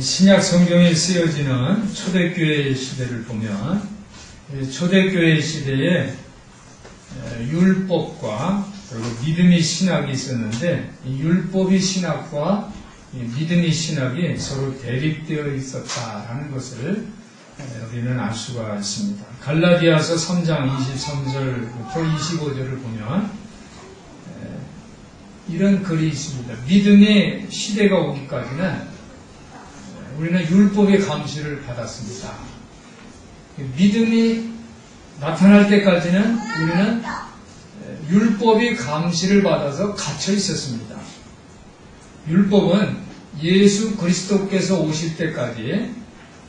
신약 성경에 쓰여지는 초대교회 시대를 보면 초대교회 시대에 율법과 그리고 믿음의 신학이 있었는데 이 율법의 신학과 믿음의 신학이 서로 대립되어 있었다라는 것을 우리는 알 수가 있습니다. 갈라디아서 3장 23절부터 25절을 보면 이런 글이 있습니다. 믿음의 시대가 오기까지는 우리는 율법의 감시를 받았습니다. 믿음이 나타날 때까지는 우리는 율법의 감시를 받아서 갇혀 있었습니다. 율법은 예수 그리스도께서 오실 때까지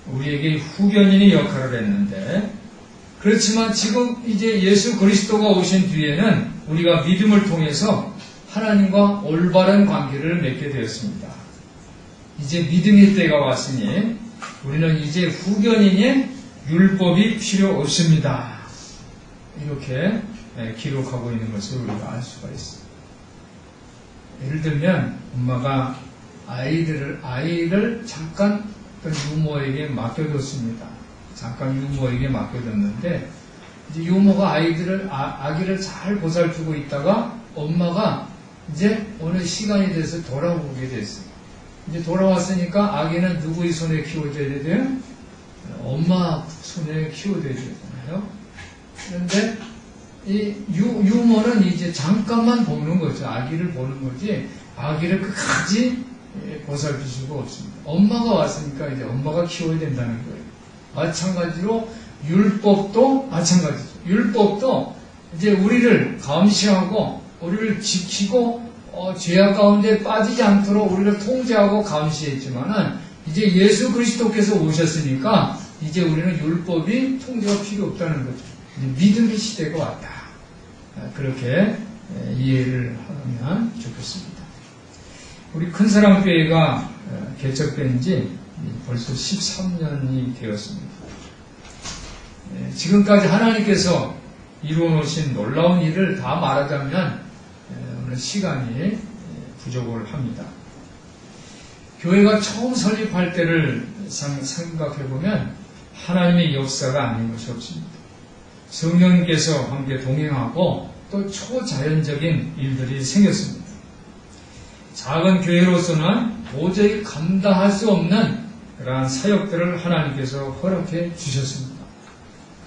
우리에게 후견인의 역할을 했는데, 그렇지만 지금 이제 예수 그리스도가 오신 뒤에는 우리가 믿음을 통해서 하나님과 올바른 관계를 맺게 되었습니다. 이제 믿음의 때가 왔으니 우리는 이제 후견인의 율법이 필요 없습니다. 이렇게 기록하고 있는 것을 우리가 알 수가 있습니다. 예를 들면 엄마가 아이를 잠깐 유모에게 맡겨뒀습니다. 잠깐 유모에게 맡겨뒀는데 이제 유모가 아기를 잘 보살피고 있다가 엄마가 이제 어느 시간이 돼서 돌아오게 됐어요. 이제 돌아왔으니까 아기는 누구의 손에 키워줘야 돼요? 엄마 손에 키워줘야 되잖아요. 그런데 이 유모는 이제 잠깐만 보는 거죠. 아기를 보는 거지 아기를 끝까지 보살필 수가 없습니다. 엄마가 왔으니까 이제 엄마가 키워야 된다는 거예요. 마찬가지로 율법도 마찬가지죠. 율법도 이제 우리를 감시하고 우리를 지키고 죄악 가운데 빠지지 않도록 우리를 통제하고 감시했지만은 이제 예수 그리스도께서 오셨으니까 이제 우리는 율법이 통제가 필요 없다는 거죠. 믿음의 시대가 왔다. 그렇게 이해를 하면 좋겠습니다. 우리 큰사랑교회가 개척된 지 벌써 13년이 되었습니다. 지금까지 하나님께서 이루어놓으신 놀라운 일을 다 말하자면 오늘 시간이 부족을 합니다. 교회가 처음 설립할 때를 생각해보면 하나님의 역사가 아닌 것이 없습니다. 성령님께서 함께 동행하고 또 초자연적인 일들이 생겼습니다. 작은 교회로서는 도저히 감당할 수 없는 그러한 사역들을 하나님께서 허락해 주셨습니다.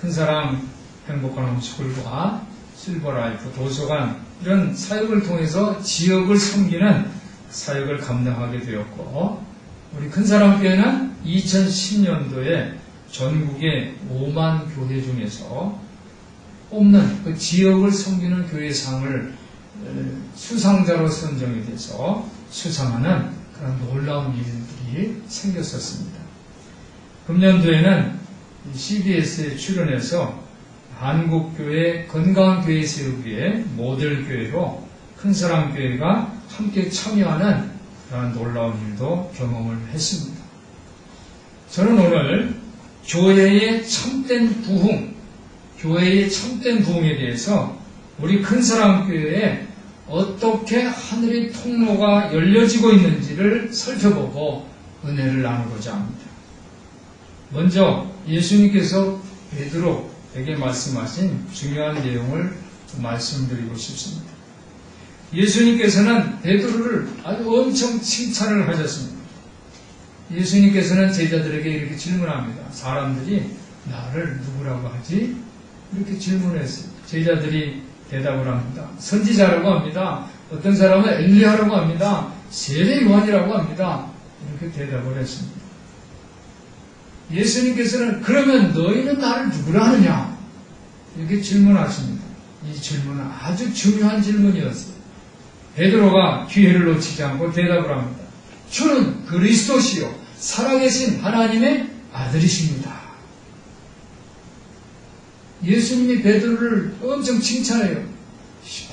큰사랑 행복한 홈스쿨과 실버라이프 도서관 이런 사역을 통해서 지역을 섬기는 사역을 감당하게 되었고, 우리 큰사랑교회는 2010년도에 전국의 5만 교회 중에서 뽑는 그 지역을 섬기는 교회상을 수상자로 선정이 돼서 수상하는 그런 놀라운 일들이 생겼었습니다. 금년도에는 CBS에 출연해서 한국교회 건강한 교회 세우기의 모델교회로 큰사랑교회가 함께 참여하는 그런 놀라운 일도 경험을 했습니다. 저는 오늘 교회의 참된 부흥에 대해서 우리 큰사랑교회에 어떻게 하늘의 통로가 열려지고 있는지를 살펴보고 은혜를 나누고자 합니다. 먼저 예수님께서 베드로에게 말씀하신 중요한 내용을 말씀드리고 싶습니다. 예수님께서는 베드로를 아주 엄청 칭찬을 하셨습니다. 예수님께서는 제자들에게 이렇게 질문합니다. 사람들이 나를 누구라고 하지? 이렇게 질문했어요. 제자들이 대답을 합니다. 선지자라고 합니다. 어떤 사람은 엘리야라고 합니다. 세례 요한이라고 합니다. 이렇게 대답을 했습니다. 예수님께서는 그러면 너희는 나를 누구라 하느냐? 이렇게 질문하십니다. 이 질문은 아주 중요한 질문이었어요. 베드로가 기회를 놓치지 않고 대답을 합니다. 주는 그리스도시요 살아계신 하나님의 아들이십니다. 예수님이 베드로를 엄청 칭찬해요.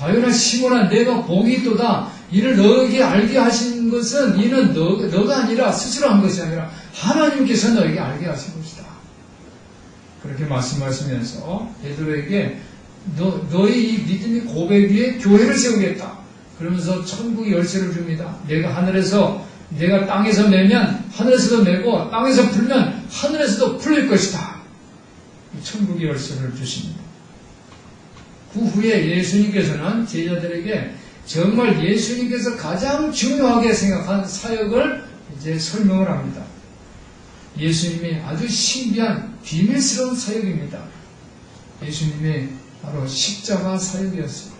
바요나 시몬아 내가 복이 있도다. 이를 너에게 알게 하신 것은 이는 너가 아니라 스스로 한 것이 아니라 하나님께서 너에게 알게 하신 것이다. 그렇게 말씀하시면서 베드로에게 너의 이 믿음의 고백 위에 교회를 세우겠다. 그러면서 천국의 열쇠를 줍니다. 내가 땅에서 매면 하늘에서도 내고 땅에서 불면 하늘에서도 풀릴 것이다. 천국의 열쇠를 주십니다. 그 후에 예수님께서는 제자들에게 정말 예수님께서 가장 중요하게 생각한 사역을 이제 설명을 합니다. 예수님이 아주 신비한 비밀스러운 사역입니다. 예수님의 바로 십자가 사역이었어요.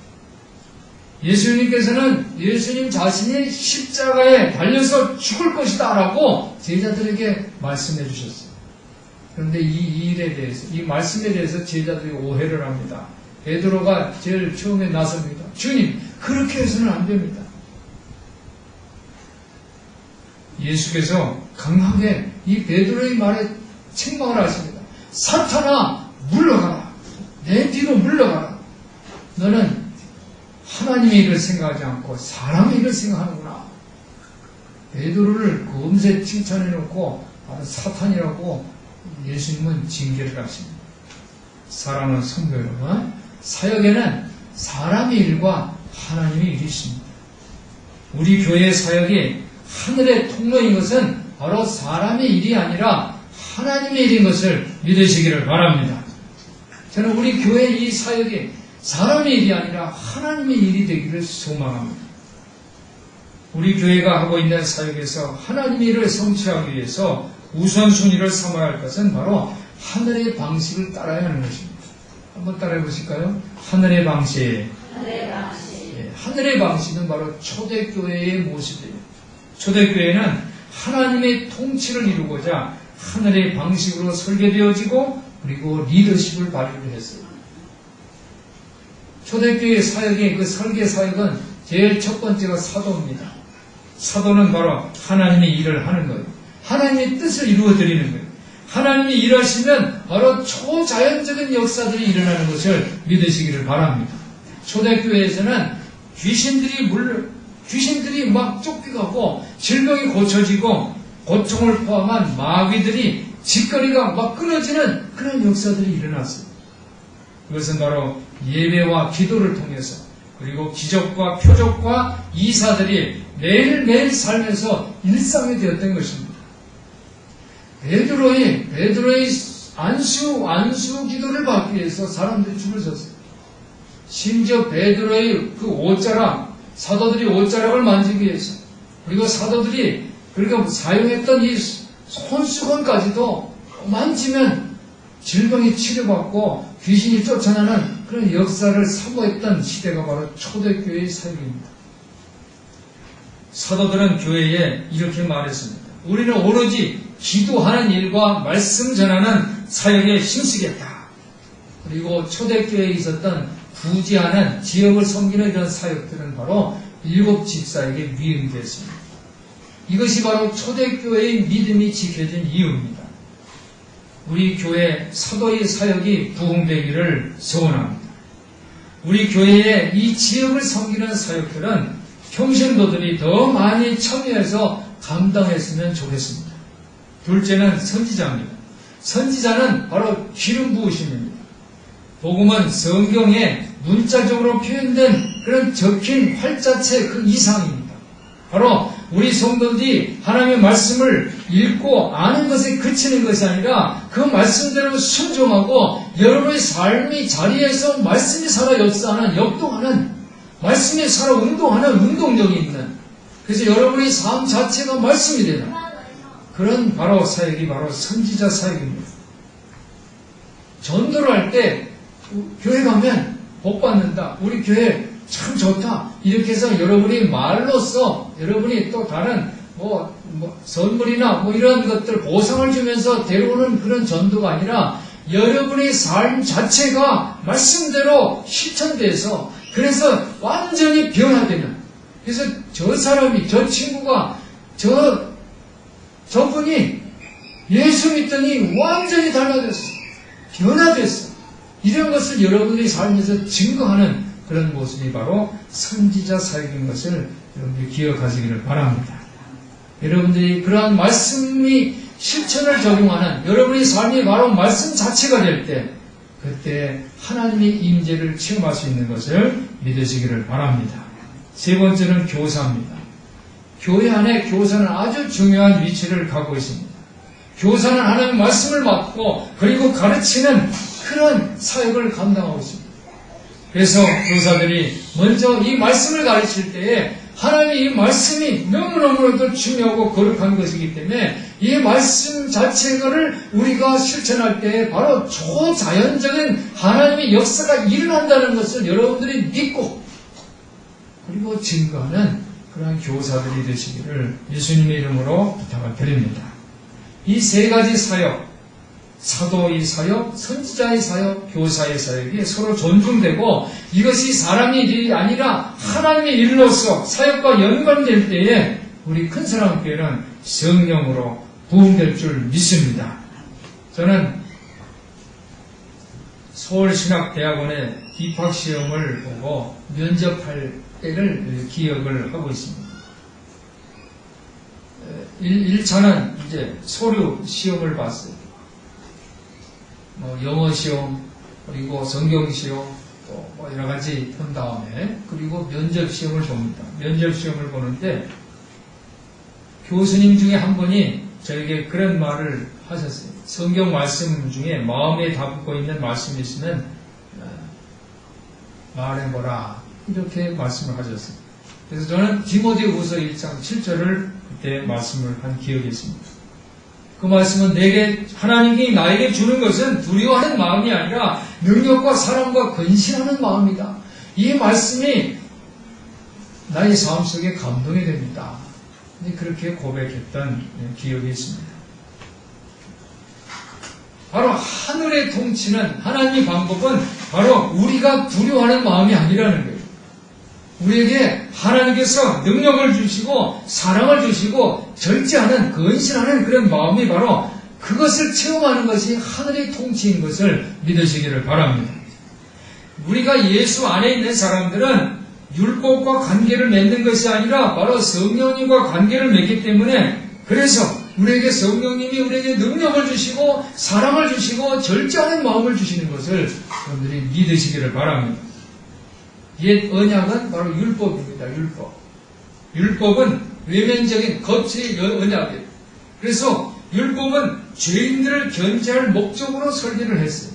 예수님께서는 예수님 자신이 십자가에 달려서 죽을 것이다 라고 제자들에게 말씀해 주셨어요. 그런데 이 일에 대해서, 이 말씀에 대해서 제자들이 오해를 합니다. 베드로가 제일 처음에 나섭니다. 주님, 그렇게 해서는 안 됩니다. 예수께서 강하게 이 베드로의 말에 책망을 하십니다. 사탄아, 물러가라. 내 뒤로 물러가라. 너는 하나님의 일을 생각하지 않고 사람의 일을 생각하는구나. 베드로를 검세 칭찬해놓고 바로 사탄이라고 예수님은 징계를 하십니다. 사랑하는 성도 여러분, 사역에는 사람의 일과 하나님의 일이 있습니다. 우리 교회의 사역이 하늘의 통로인 것은 바로 사람의 일이 아니라 하나님의 일인 것을 믿으시기를 바랍니다. 저는 우리 교회의 이 사역이 사람의 일이 아니라 하나님의 일이 되기를 소망합니다. 우리 교회가 하고 있는 사역에서 하나님의 일을 성취하기 위해서 우선순위를 삼아야 할 것은 바로 하늘의 방식을 따라야 하는 것입니다. 한번 따라해 보실까요? 하늘의 방식. 하늘의 방식은 바로 초대교회의 모습이에요. 초대교회는 하나님의 통치를 이루고자 하늘의 방식으로 설계되어지고 그리고 리더십을 발휘를 했어요. 초대교회 사역의 그 설계 사역은 제일 첫 번째가 사도입니다. 사도는 바로 하나님의 일을 하는 거예요. 하나님의 뜻을 이루어드리는 거예요. 하나님이 일하시면 바로 초자연적인 역사들이 일어나는 것을 믿으시기를 바랍니다. 초대교회에서는 귀신들이 막 쫓겨가고 질병이 고쳐지고 고통을 포함한 마귀들이 짓거리가 막 끊어지는 그런 역사들이 일어났어요. 그것은 바로 예배와 기도를 통해서 그리고 기적과 표적과 이사들이 매일매일 살면서 일상이 되었던 것입니다. 베드로의 안수 기도를 받기 위해서 사람들이 줄을 섰어요. 심지어 베드로의 그 옷자락, 사도들이 옷자락을 만지기 위해서 그리고 사도들이 그러니까 사용했던 이 손수건까지도 만지면 질병이 치료받고 귀신이 쫓아나는 그런 역사를 사모했던 시대가 바로 초대교회의 사역입니다. 사도들은 교회에 이렇게 말했습니다. 우리는 오로지 기도하는 일과 말씀 전하는 사역에 힘쓰겠다. 그리고 초대교회에 있었던 부지하는 지역을 섬기는 이런 사역들은 바로 일곱 집사에게 위임되었습니다. 이것이 바로 초대교회의 믿음이 지켜진 이유입니다. 우리 교회 사도의 사역이 부흥되기를 소원합니다. 우리 교회의 이 지역을 섬기는 사역들은 평신도들이 더 많이 참여해서 감당했으면 좋겠습니다. 둘째는 선지자입니다. 선지자는 바로 기름 부으심입니다. 복음은 성경에 문자적으로 표현된 그런 적힌 활자체 그 이상입니다. 바로 우리 성도들이 하나님의 말씀을 읽고 아는 것에 그치는 것이 아니라 그 말씀대로 순종하고 여러분의 삶의 자리에서 말씀이 살아 역사하는, 역동하는, 말씀이 살아 운동하는 운동력이 있는, 그래서 여러분의 삶 자체가 말씀이 되는 그런 바로 사역이 바로 선지자 사역입니다. 전도를 할 때 교회 가면 복 받는다. 우리 교회 참 좋다. 이렇게 해서 여러분이 말로써 여러분이 또 다른 선물이나 이런 것들 보상을 주면서 데려오는 그런 전도가 아니라 여러분의 삶 자체가 말씀대로 실천돼서 그래서 완전히 변화되는, 그래서 저 사람이, 저 친구가, 저분이 예수 믿더니 완전히 달라졌어. 변화됐어. 이런 것을 여러분의 삶에서 증거하는 그런 모습이 바로 선지자 사역인 것을 여러분들이 기억하시기를 바랍니다. 여러분들이 그러한 말씀이 실천을 적용하는 여러분의 삶이 바로 말씀 자체가 될 때, 그때 하나님의 임재를 체험할 수 있는 것을 믿으시기를 바랍니다. 세 번째는 교사입니다. 교회 안에 교사는 아주 중요한 위치를 갖고 있습니다. 교사는 하나님의 말씀을 맡고 그리고 가르치는 그런 사역을 감당하고 있습니다. 그래서 교사들이 먼저 이 말씀을 가르칠 때에 하나님의 이 말씀이 너무너무도 중요하고 거룩한 것이기 때문에 이 말씀 자체를 우리가 실천할 때 바로 초자연적인 하나님의 역사가 일어난다는 것을 여러분들이 믿고 그리고 증거하는 그러한 교사들이 되시기를 예수님의 이름으로 부탁을 드립니다. 이 세 가지 사역, 사도의 사역, 선지자의 사역, 교사의 사역이 서로 존중되고 이것이 사람의 일이 아니라 하나님의 일로서 사역과 연관될 때에 우리 큰사랑교회는 성령으로 부흥될 줄 믿습니다. 저는 서울신학대학원의 입학시험을 보고 면접할 때를 기억을 하고 있습니다. 1차는 이제 서류 시험을 봤어요. 영어 시험, 그리고 성경 시험, 또 여러 가지 한 다음에, 그리고 면접 시험을 봅니다. 면접 시험을 보는데, 교수님 중에 한 분이 저에게 그런 말을 하셨어요. 성경 말씀 중에 마음에 담고 있는 말씀이 있으면, 말해보라. 이렇게 말씀을 하셨어요. 그래서 저는 디모데후서 1장 7절을 그때 말씀을 한 기억이 있습니다. 그 말씀은 하나님이 나에게 주는 것은 두려워하는 마음이 아니라 능력과 사랑과 근신하는 마음이다. 이 말씀이 나의 삶 속에 감동이 됩니다. 그렇게 고백했던 기억이 있습니다. 바로 하늘의 통치는 하나님의 방법은 바로 우리가 두려워하는 마음이 아니라는 거예요. 우리에게 하나님께서 능력을 주시고 사랑을 주시고 절제하는 근신하는 그런 마음이 바로 그것을 체험하는 것이 하늘의 통치인 것을 믿으시기를 바랍니다. 우리가 예수 안에 있는 사람들은 율법과 관계를 맺는 것이 아니라 바로 성령님과 관계를 맺기 때문에 그래서 우리에게 성령님이 우리에게 능력을 주시고 사랑을 주시고 절제하는 마음을 주시는 것을 여러분들이 믿으시기를 바랍니다. 옛 언약은 바로 율법입니다. 율법은 외면적인 겉의 언약이에요. 그래서 율법은 죄인들을 견제할 목적으로 설계를 했어요.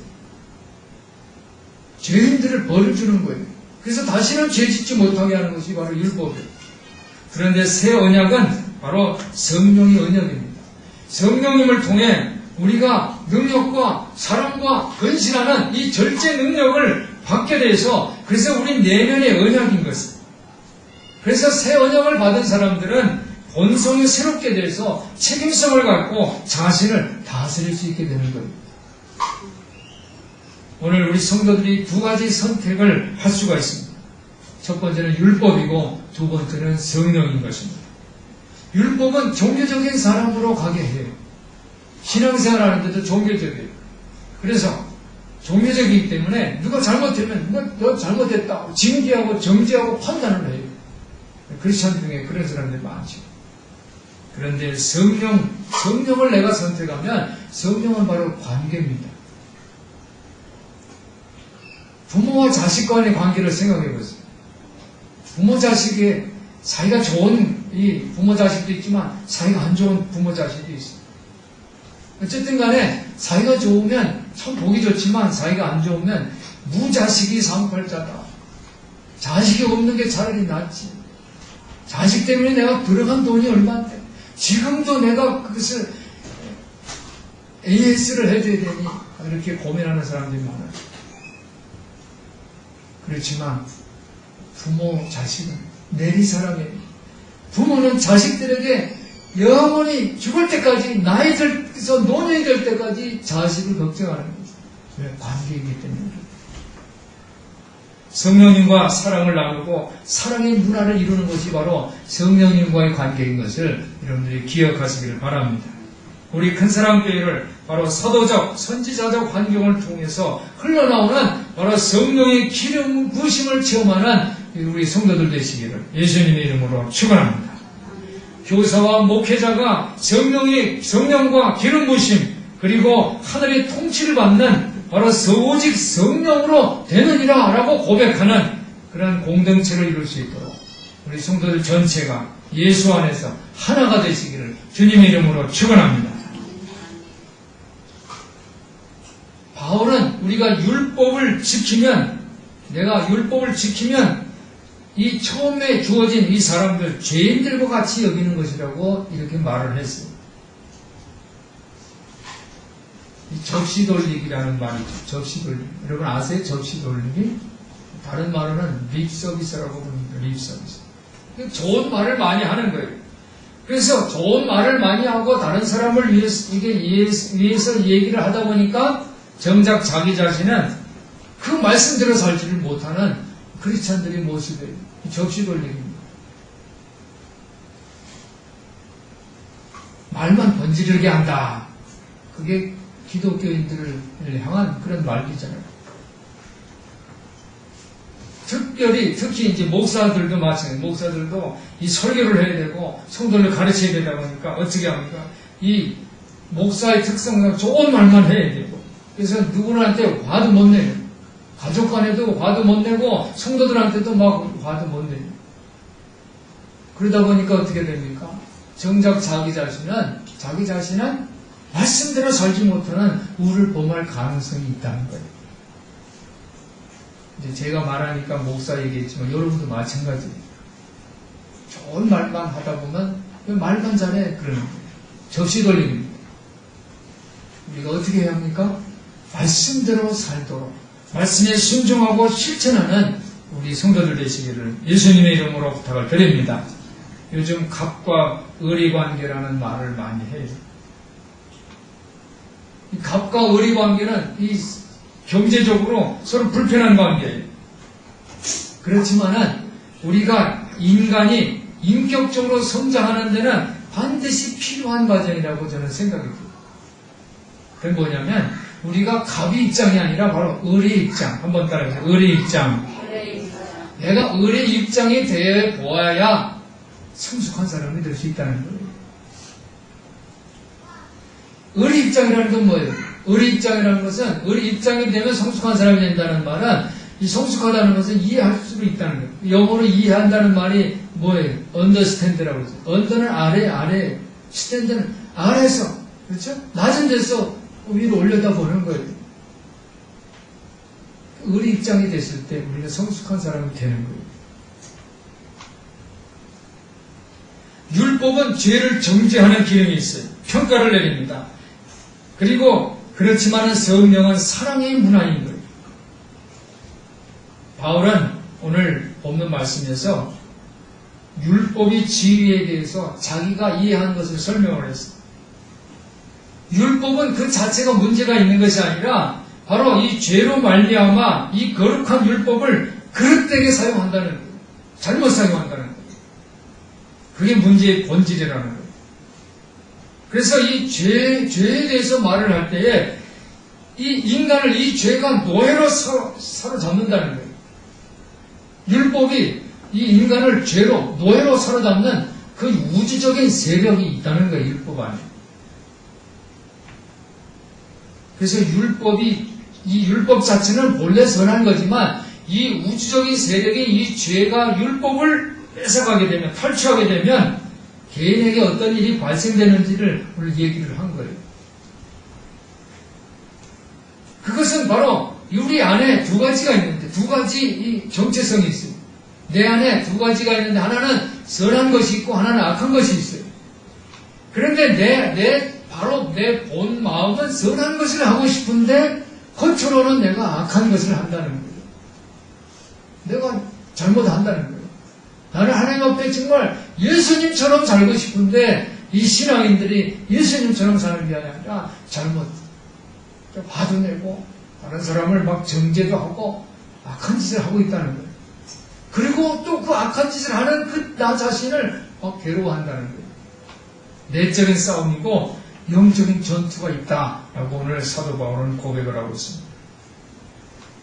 죄인들을 벌을 주는 거예요. 그래서 다시는 죄 짓지 못하게 하는 것이 바로 율법이에요. 그런데 새 언약은 바로 성령의 언약입니다. 성령님을 통해 우리가 능력과 사랑과 근신하는 이 절제 능력을 받게 돼서 그래서 우리 내면의 언약인 것입니다. 그래서 새 언약을 받은 사람들은 본성이 새롭게 돼서 책임성을 갖고 자신을 다스릴 수 있게 되는 겁니다. 오늘 우리 성도들이 두 가지 선택을 할 수가 있습니다. 첫 번째는 율법이고 두 번째는 성령인 것입니다. 율법은 종교적인 사람으로 가게 해요. 신앙생활 하는데도 종교적이에요. 그래서 종교적이기 때문에 누가 잘못되면 너 잘못했다 징계하고 정죄하고 판단을 해요. 크리스천 중에 그런 사람들이 많죠. 그런데 성령을 내가 선택하면 성령은 바로 관계입니다. 부모와 자식 간의 관계를 생각해 보세요. 부모 자식의 사이가 좋은 이 부모 자식도 있지만 사이가 안 좋은 부모 자식도 있어요. 어쨌든 간에 사이가 좋으면 참 보기 좋지만 사이가 안 좋으면 무자식이 상팔자다. 자식이 없는 게 차라리 낫지. 자식 때문에 내가 들어간 돈이 얼마인데 지금도 내가 그것을 AS를 해줘야 되니 이렇게 고민하는 사람들이 많아요. 그렇지만 부모 자식은 내리사랑이에요. 부모는 자식들에게 영원히 죽을 때까지 나이 들어서 노년이 될 때까지 자식을 걱정하는 거죠. 왜? 관계이기 때문에. 성령님과 사랑을 나누고 사랑의 문화를 이루는 것이 바로 성령님과의 관계인 것을 여러분들이 기억하시기를 바랍니다. 우리 큰사랑교회를 바로 사도적, 선지자적 환경을 통해서 흘러나오는 바로 성령의 기름 부으심을 체험하는 우리 성도들 되시기를 예수님의 이름으로 축원합니다. 교사와 목회자가 성령과 기름 부으심 그리고 하늘의 통치를 받는 바로 오직 성령으로 되느니라 라고 고백하는 그런 공동체를 이룰 수 있도록 우리 성도들 전체가 예수 안에서 하나가 되시기를 주님의 이름으로 축원합니다. 바울은 우리가 율법을 지키면, 내가 율법을 지키면 이 처음에 주어진 이 사람들 죄인들과 같이 여기는 것이라고 이렇게 말을 했어요. 이 접시 돌리기라는 말이죠. 접시 돌리기. 여러분 아세요? 접시 돌리기? 다른 말로는 립 서비스라고 부릅니다. 립 서비스. 좋은 말을 많이 하는 거예요. 그래서 좋은 말을 많이 하고 다른 사람을 위해서 얘기를 하다 보니까 정작 자기 자신은 그 말씀대로 살지를 못하는 크리스찬들의 모습이에요. 접시 돌리기입니다. 말만 번지르게 한다. 그게 기독교인들을 향한 그런 말이잖아요. 특히 이제 목사들도 마찬가지예요. 목사들도 이 설교를 해야 되고 성도를 가르쳐야 되다 보니까 어떻게 합니까? 이 목사의 특성은 좋은 말만 해야 되고, 그래서 누구한테 화도 못 내요. 가족 간에도 화도 못 내고 성도들한테도 막 화도 못 내요. 그러다 보니까 어떻게 됩니까? 정작 자기 자신은 말씀대로 살지 못하는 우를 범할 가능성이 있다는 거예요. 이제 제가 말하니까 목사 얘기했지만 여러분도 마찬가지예요. 좋은 말만 하다 보면 말만 잘해 그러는 거예요. 접시 돌림입니다. 우리가 어떻게 해야 합니까? 말씀대로 살도록 말씀에 순종하고 실천하는 우리 성도들 되시기를 예수님의 이름으로 부탁을 드립니다. 요즘 갑과 을의 관계라는 말을 많이 해요. 이 갑과 을의 관계는 이 경제적으로 서로 불편한 관계예요. 그렇지만은 우리가 인간이 인격적으로 성장하는 데는 반드시 필요한 과정이라고 저는 생각해요. 그건 뭐냐면 우리가 갑의 입장이 아니라 바로 을의 입장. 한번 따라해보세요. 을의 입장. 내가 을의 입장이 되어 보아야 성숙한 사람이 될 수 있다는 거예요. 을의 입장이라는 건 뭐예요? 을의 입장이라는 것은 을의 입장이 되면 성숙한 사람이 된다는 말은 이 성숙하다는 것은 이해할 수 있다는 거예요. 영어로 이해한다는 말이 뭐예요? understand라고 그러죠. under는 아래, stand는 아래에서, 그렇죠? 낮은 데서 위로 올려다 보는 거예요. 을의 입장이 됐을 때 우리가 성숙한 사람이 되는 거예요. 율법은 죄를 정죄하는 기능이 있어요. 평가를 내립니다. 그리고 그렇지만은 성령은 사랑의 문화인 거예요. 바울은 오늘 본문 말씀에서 율법의 지위에 대해서 자기가 이해한 것을 설명을 했어요. 율법은 그 자체가 문제가 있는 것이 아니라 바로 이 죄로 말미암아 이 거룩한 율법을 그릇되게 사용한다는 거예요. 잘못 사용한다는 거예요. 그게 문제의 본질이라는 거예요. 그래서 이 죄에 대해서 말을 할 때에 이 인간을 이 죄가 노예로 사로잡는다는 거예요. 율법이 이 인간을 죄로 노예로 사로잡는 그 우주적인 세력이 있다는 거예요. 율법 안에. 그래서 이 율법 자체는 본래 선한 거지만 이 우주적인 세력이 이 죄가 율법을 뺏어가게 되면, 탈취하게 되면 개인에게 어떤 일이 발생되는지를 오늘 얘기를 한 거예요. 그것은 바로 우리 안에 두 가지가 있는데, 두 가지 이 정체성이 있어요. 내 안에 두 가지가 있는데 하나는 선한 것이 있고 하나는 악한 것이 있어요. 그런데 바로 내 본 마음은 선한 것을 하고 싶은데 겉으로는 내가 악한 것을 한다는 거예요. 내가 잘못한다는 거예요. 나는 하나님 앞에 정말 예수님처럼 살고 싶은데 이 신앙인들이 예수님처럼 사는 게 아니라 잘못 화도 내고 다른 사람을 막 정죄도 하고 악한 짓을 하고 있다는 거예요. 그리고 또 그 악한 짓을 하는 그 나 자신을 막 괴로워한다는 거예요. 내적인 싸움이고 영적인 전투가 있다라고 오늘 사도 바울은 고백을 하고 있습니다.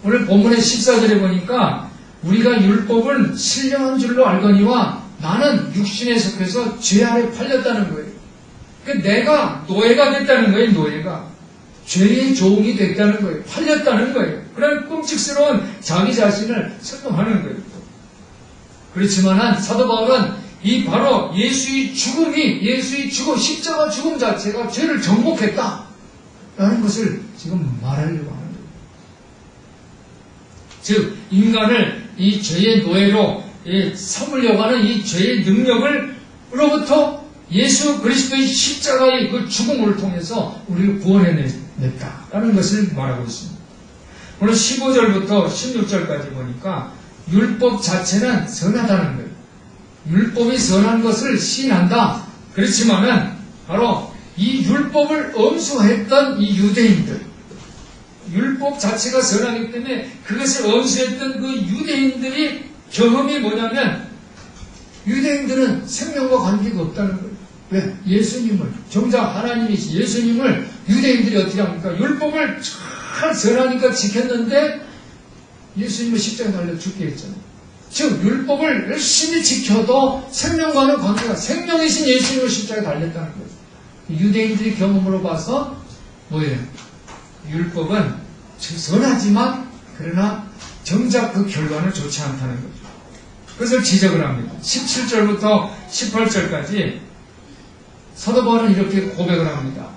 오늘 본문의 14절에 보니까 우리가 율법은 신령한 줄로 알거니와 나는 육신에 속해서 죄 아래 팔렸다는 거예요. 그러니까 내가 노예가 됐다는 거예요. 노예가. 죄의 종이 됐다는 거예요. 팔렸다는 거예요. 그런 끔찍스러운 자기 자신을 설명하는 거예요. 그렇지만 사도 바울은 이 바로 예수의 죽음, 십자가 죽음 자체가 죄를 정복했다 라는 것을 지금 말하려고 하는 거예요. 즉 인간을 이 죄의 노예로 삼으려고 하는 이 죄의 능력으로부터 예수 그리스도의 십자가의 그 죽음을 통해서 우리를 구원해냈다라는 것을 말하고 있습니다. 오늘 15절부터 16절까지 보니까 율법 자체는 선하다는 거예요. 율법이 선한 것을 시인한다. 그렇지만은 바로 이 율법을 엄수했던 이 유대인들, 율법 자체가 선하기 때문에 그것을 엄수했던 그 유대인들이 경험이 뭐냐면 유대인들은 생명과 관계가 없다는 거예요. 왜? 예수님을, 정작 하나님이시 예수님을 유대인들이 어떻게 합니까? 율법을 잘 선하니까 지켰는데 예수님을 십자가에 달려 죽게 했잖아요. 즉 율법을 열심히 지켜도 생명과는 관계가, 생명이신 예수님을 십자가에 달렸다는 거예요. 유대인들의 경험으로 봐서 뭐예요? 율법은 선하지만 그러나 정작 그 결과는 좋지 않다는 거죠. 그것을 지적을 합니다. 17절부터 18절까지 사도 바울은 이렇게 고백을 합니다.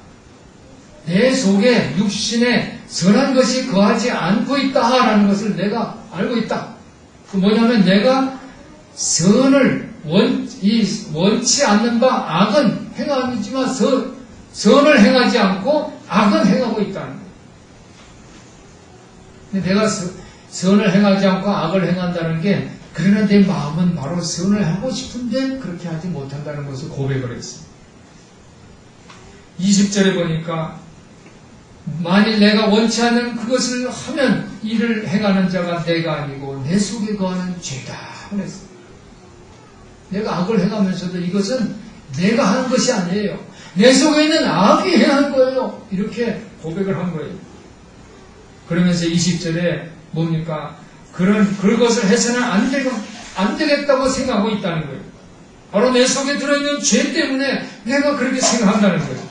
내 속에 육신에 선한 것이 거하지 않고 있다라는 것을 내가 알고 있다. 그 뭐냐면 내가 선을 원치 않는 바 악은 행함이지만 선을 행하지 않고 악은 행하고 있다는 거예요. 근데 내가 선을 행하지 않고 악을 행한다는 게 그러나 내 마음은 바로 선을 하고 싶은데 그렇게 하지 못한다는 것을 고백을 했습니다. 20절에 보니까 만일 내가 원치 않는 그것을 하면 이를 행하는 자가 내가 아니고 내 속에 거하는 죄다 그랬어요. 내가 악을 행하면서도 이것은 내가 한 것이 아니에요. 내 속에 있는 악이 행한 거예요. 이렇게 고백을 한 거예요. 그러면서 20절에 뭡니까? 그것을 해서는 안 되겠다고 생각하고 있다는 거예요. 바로 내 속에 들어있는 죄 때문에 내가 그렇게 생각한다는 거예요.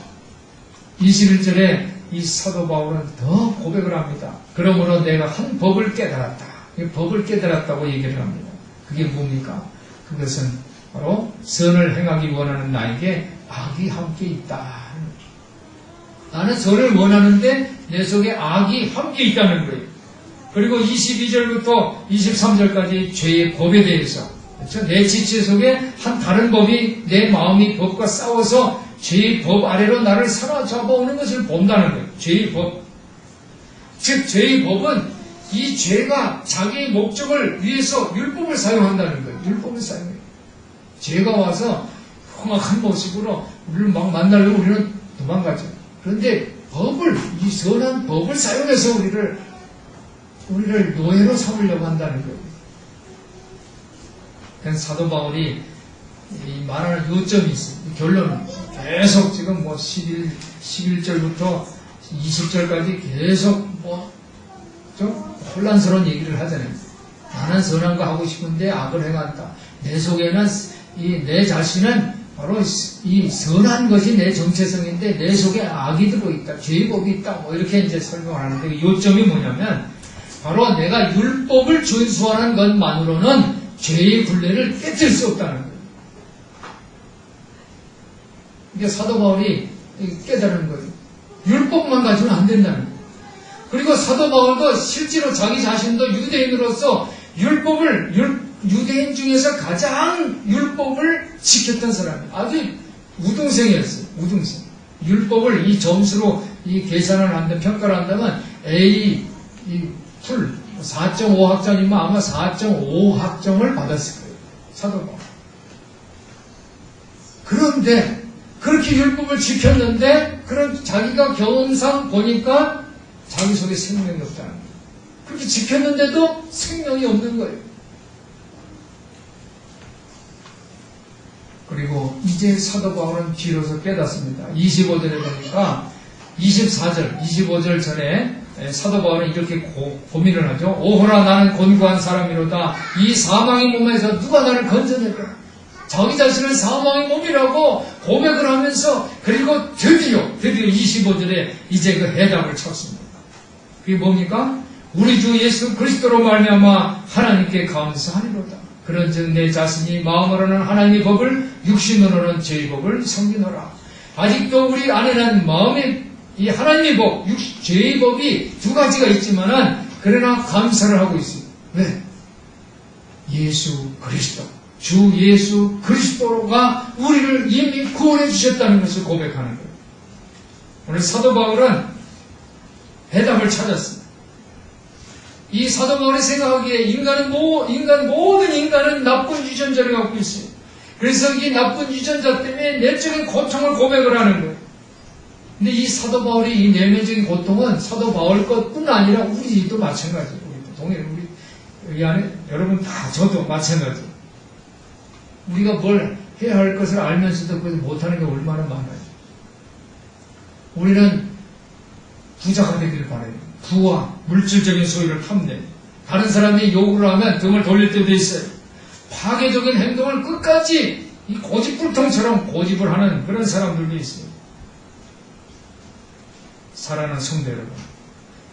21절에 이 사도 바울은 더 고백을 합니다. 그러므로 내가 한 법을 깨달았다. 법을 깨달았다고 얘기를 합니다. 그게 뭡니까? 그것은 바로 선을 행하기 원하는 나에게 악이 함께 있다. 나는 선을 원하는데 내 속에 악이 함께 있다는 거예요. 그리고 22절부터 23절까지 죄의 법에 대해서, 그렇죠? 내 지체 속에 한 다른 법이 내 마음이 법과 싸워서 죄의 법 아래로 나를 사로잡아오는 것을 본다는 거예요. 죄의 법. 즉 죄의 법은 이 죄가 자기의 목적을 위해서 율법을 사용한다는 거예요. 율법을 사용해요. 죄가 와서 험악한 모습으로 우리를 막 만나려고 우리는 도망가죠. 그런데 이 선한 법을 사용해서 우리를 노예로 삼으려고 한다는 거예요. 그래서 사도 바울이 말하는 요점이 있습니다. 결론은 계속 지금 11절부터 20절까지 계속 좀 혼란스러운 얘기를 하잖아요. 나는 선한 거 하고 싶은데 악을 행한다. 내 속에는 내 자신은 바로 이 선한 것이 내 정체성인데 내 속에 악이 들어있다. 죄의 법이 있다. 이렇게 이제 설명하는데 요점이 뭐냐면 바로 내가 율법을 준수하는 것만으로는 죄의 굴레를 깨뜨릴 수 없다는 거예요. 이게 사도 바울이 깨달은 거예요. 율법만 가지고는 안 된다는 거예요. 그리고 사도 바울도 실제로 자기 자신도 유대인으로서 유대인 중에서 가장 율법을 지켰던 사람이에요. 아주 우등생이었어요. 우등생. 율법을 이 점수로 계산을 한다면, 평가를 한다면 A, 풀 4.5학점이면 아마 4.5학점을 받았을 거예요. 사도 바울. 그런데 그렇게 율법을 지켰는데 그런 자기가 경험상 보니까 자기 속에 생명이 없다는 거예요. 그렇게 지켰는데도 생명이 없는 거예요. 그리고 이제 사도 바울은 비로소 깨닫습니다. 25절에 보니까 25절 전에 사도 바울은 이렇게 고민을 하죠. 오호라 나는 곤고한 사람이로다. 이 사망의 몸에서 누가 나를 건져낼까? 자기 자신을 사망의 몸이라고 고백을 하면서 그리고 드디어 25절에 이제 그 해답을 찾습니다. 그게 뭡니까? 우리 주 예수 그리스도로 말미암아 하나님께 감사하리로다. 그런즉 내 자신이 마음으로는 하나님의 법을 육신으로는 죄의 법을 섬기노라. 아직도 우리 안에는 마음의 이 하나님의 법, 죄의 법이 두 가지가 있지만은 그러나 감사를 하고 있습니다. 왜? 예수 그리스도, 주 예수 그리스도가 우리를 이미 구원해 주셨다는 것을 고백하는 거예요. 오늘 사도 바울은 해답을 찾았습니다. 이 사도 바울이 생각하기에 모든 인간은 나쁜 유전자를 갖고 있어요. 그래서 이 나쁜 유전자 때문에 내적인 고통을 고백을 하는 거예요. 근데 이 사도 바울이 이 내면적인 고통은 사도 바울 것뿐 아니라 우리도 마찬가지예요. 우리 안에 여러분 다 저도 마찬가지예요. 우리가 뭘 해야 할 것을 알면서도 그걸 못하는 게 얼마나 많아요. 우리는 부자가 되길 바라요. 부와 물질적인 소유를 탐내. 다른 사람이 요구를 하면 등을 돌릴 때도 있어요. 파괴적인 행동을 끝까지 이 고집불통처럼 고집을 하는 그런 사람들도 있어요. 사랑하는 성도 여러분,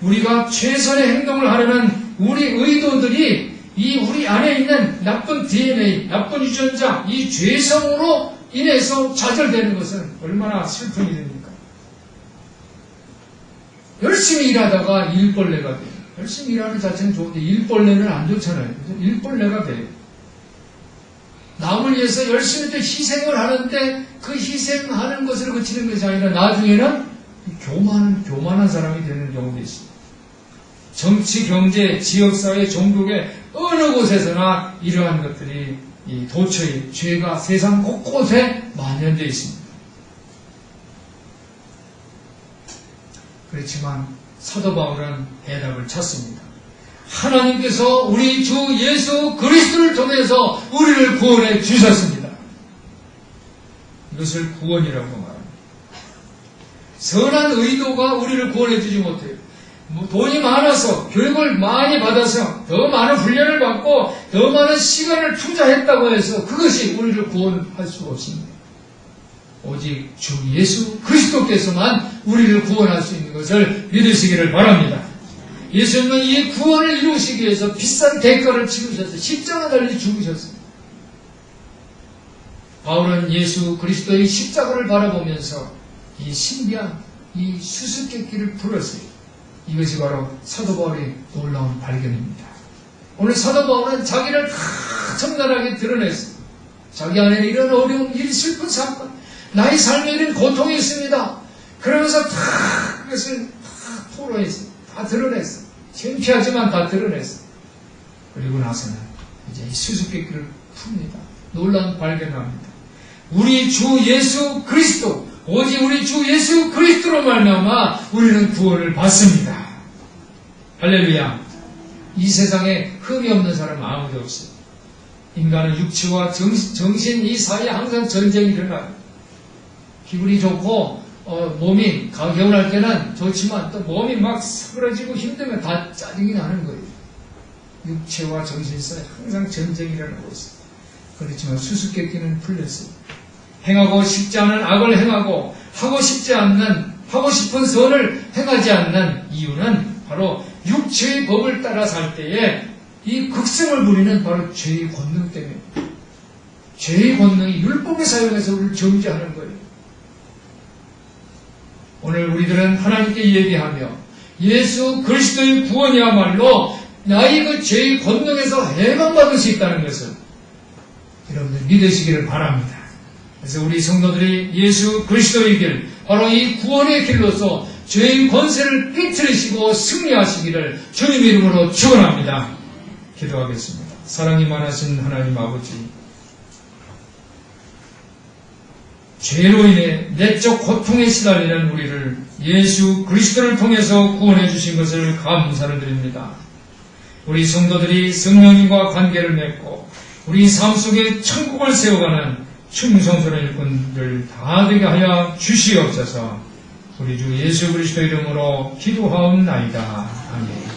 우리가 최선의 행동을 하려는 우리 의도들이 이 우리 안에 있는 나쁜 DNA, 나쁜 유전자, 이 죄성으로 인해서 좌절되는 것은 얼마나 슬픈 일입니까? 열심히 일하다가 일벌레가 돼요. 열심히 일하는 자체는 좋은데 일벌레는 안 좋잖아요. 일벌레가 돼요. 남을 위해서 열심히 또 희생을 하는데 그 희생하는 것을 그치는 것이 아니라 나중에는 교만한 사람이 되는 경우도 있습니다. 정치, 경제, 지역사회, 종교의 어느 곳에서나 이러한 것들이 도처에 죄가 세상 곳곳에 만연되어 있습니다. 그렇지만 사도 바울은 해답을 찾습니다. 하나님께서 우리 주 예수 그리스도를 통해서 우리를 구원해 주셨습니다. 이것을 구원이라고 말합니다. 선한 의도가 우리를 구원해 주지 못해요. 돈이 많아서 교육을 많이 받아서 더 많은 훈련을 받고 더 많은 시간을 투자했다고 해서 그것이 우리를 구원할 수가 없습니다. 오직 주 예수 그리스도께서만 우리를 구원할 수 있는 것을 믿으시기를 바랍니다. 예수님은 이 구원을 이루시기 위해서 비싼 대가를 치르셔서 십자가 달리 죽으셨습니다. 바울은 예수 그리스도의 십자가를 바라보면서 이 신비한 이 수수께끼를 풀었어요. 이것이 바로 사도 바울의 놀라운 발견입니다. 오늘 사도 바울은 자기를 다 청단하게 드러냈어요. 자기 안에 이런 어려움, 이 슬픈 사건, 나의 삶에 이런 고통이 있습니다. 그러면서 다 그것을 다 토로했어요. 다 드러냈어요. 창피하지만 다 드러냈어요. 그리고 나서는 이제 이 수수께끼를 풉니다. 놀라운 발견을 합니다. 우리 주 예수 그리스도, 오직 우리 주 예수 그리스도로 말미암아 우리는 구원을 받습니다. 할렐루야. 이 세상에 흠이 없는 사람은 아무도 없어요. 인간은 육체와 정신 이 사이에 항상 전쟁이 일어나요. 기분이 좋고 몸이 개운할 때는 좋지만 또 몸이 막 사그러지고 힘들면 다 짜증이 나는 거예요. 육체와 정신 사이에 항상 전쟁이 일어나고 있어요. 그렇지만 수수께끼는 풀렸어요. 행하고 싶지 않은 악을 행하고 하고 싶은 선을 행하지 않는 이유는 바로 육체의 법을 따라 살 때에 이 극성을 부리는 바로 죄의 권능 때문에, 죄의 권능이 율법을 사용해서 우리를 정죄하는 거예요. 오늘 우리들은 하나님께 예배하며 예수 그리스도의 구원이야말로 나의 그 죄의 권능에서 해방받을 수 있다는 것을 여러분들 믿으시기를 바랍니다. 그래서 우리 성도들이 예수 그리스도의 길, 바로 이 구원의 길로서 죄의 권세를 깨트리시고 승리하시기를 주님 이름으로 축원합니다. 기도하겠습니다. 사랑이 많으신 하나님 아버지, 죄로 인해 내적 고통에 시달리는 우리를 예수 그리스도를 통해서 구원해 주신 것을 감사를 드립니다. 우리 성도들이 성령님과 관계를 맺고 우리 삶 속에 천국을 세워가는 충성스러운 일꾼들 다 되게 하여 주시옵소서. 우리 주 예수 그리스도 이름으로 기도하옵나이다. 아멘.